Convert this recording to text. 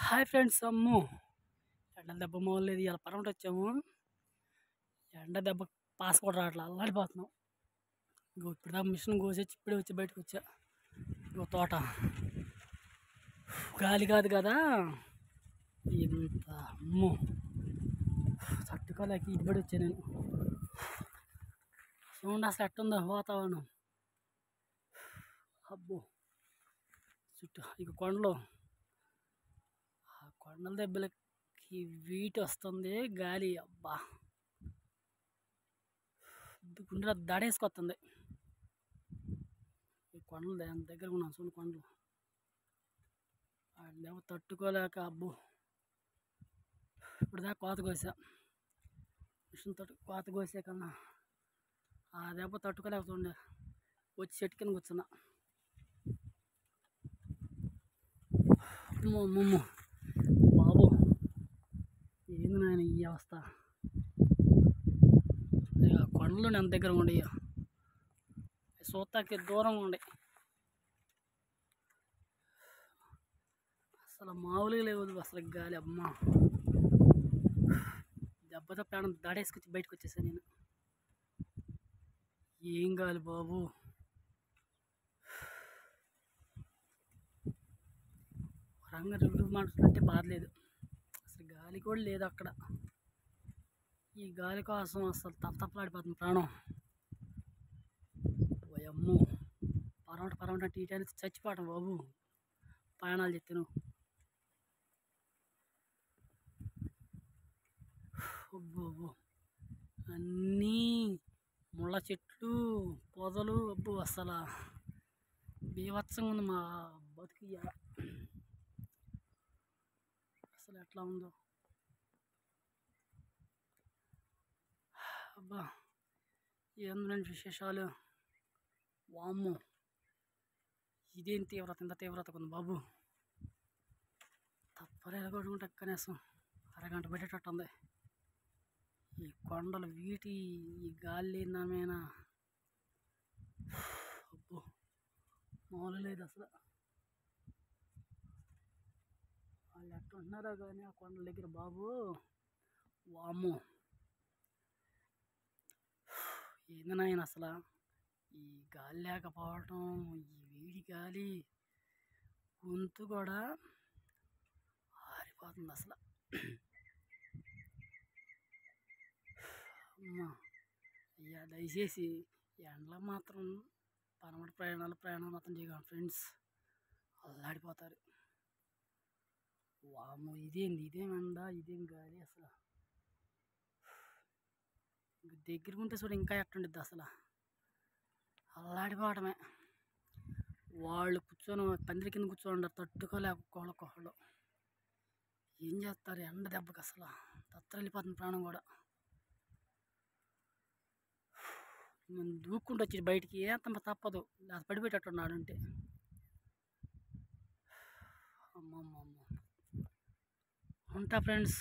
Hi friends, అమ్ము ఎండ దెబ్బ మామూలేదు. ఇలా పరమట వచ్చాము. ఎండ దెబ్బ పాస్ కూడా రావట్లా, అల్లాడిపోతున్నాం. ఇంకో ఇప్పుడు దాకా మిషన్ కోసేసి ఇప్పుడే వచ్చి బయటకు వచ్చా. ఇంకో తోట గాలి కాదు కదా, ఇంత అమ్ము తట్టుకోలేక ఇటుబడి వచ్చా నేను. చూడండి అసలు ఎట్టుందో వాతావరణం. అబ్బో చుట్టూ ఇక కొండలు, ఆ కొండల దెబ్బలకి వీటి వస్తుంది గాలి. అబ్బా గుండెలో దడేసుకొస్తుంది. ఈ కొండలు దగ్గర ఉన్నాం చూడండి, కొండలు అదేమో తట్టుకోలేక. అబ్బో ఇప్పుడు దాకా కోత కోసా, మిషన్ కోత కోసే కన్నా ఆ దెబ్బ తట్టుకోలేక చూడండి వచ్చి చెట్టు కింద కూర్చున్నా. ముమ్ము బాబు, ఏంది నాయన ఈ అవస్థ. ఇక కొండలు నేను దగ్గర ఉండి సూతాకి దూరంగా ఉండి అసలు మామూలుగా లేవు అసలు గాలి. అమ్మ దెబ్బతో ప్రాణం దాడేసుకొచ్చి బయటకు వచ్చేసాను నేను. ఏం గాలి బాబు. రంగు రివ్యూ మాట్లాడుతుంటే బాధ లేదు, అసలు గాలి కూడా లేదు అక్కడ. ఈ గాలి కోసం అసలు తప్పలాడిపోతుంది ప్రాణం. అమ్మో పరమట టీ టైం చచ్చిపోవటం బాబు, ప్రయాణాలు చెప్తాను. అబ్బో అన్నీ ముళ్ళ చెట్లు, పొదలు. అబ్బో అసలు బీభత్సంగా ఉంది మా బతుకు. అసలు ఎట్లా ఉందో. అబ్బా ఏందండి విశేషాలు. వామ్మో ఇదేం తీవ్రత, ఇంత తీవ్రత ఉంది బాబు. తప్పలేదు కొట్టుకుంటే కనీసం అరగంట పెట్టేటట్టు ఉంది. ఈ కొండలు వీటి ఈ గాలి నామేనా. అబ్బో మామూలు లేదు అసలు. వాళ్ళు ఎట్టుంటున్నారో కానీ ఆ కొండల దగ్గర బాబు. వామ్మో ఏంది నాయన అసలు ఈ గాలి లేకపోవటం, ఈ వేడి గాలి, గొంతు కూడా ఆరిపోతుంది అసలు. అమ్మా అయ్యా దయచేసి ఎండలో మాత్రం పరమట ప్రయాణాలు మాత్రం చేయగలం ఫ్రెండ్స్, అల్లాడిపోతారు. వాము ఇదేం ఎండ, ఇదేం గాలి. అసలు దగ్గర ఉంటే చూడ ఇంకా ఎట్టుండిద్ది అసలు, అల్లాడిపోవడమే. వాళ్ళు కూర్చొని పందిరి కింద కూర్చోండి తట్టుకోలేక కోళ్ళ ఏం చేస్తారు ఎండ దెబ్బకి. అసలు తత్తరెళ్ళిపోతుంది ప్రాణం కూడా. నేను దూక్కుంటూ వచ్చి బయటికి ఏం తప్పదు, అది పడిపోయేటట్టున్నాడు అంటే. అమ్మమ్మ ఉంటా ఫ్రెండ్స్.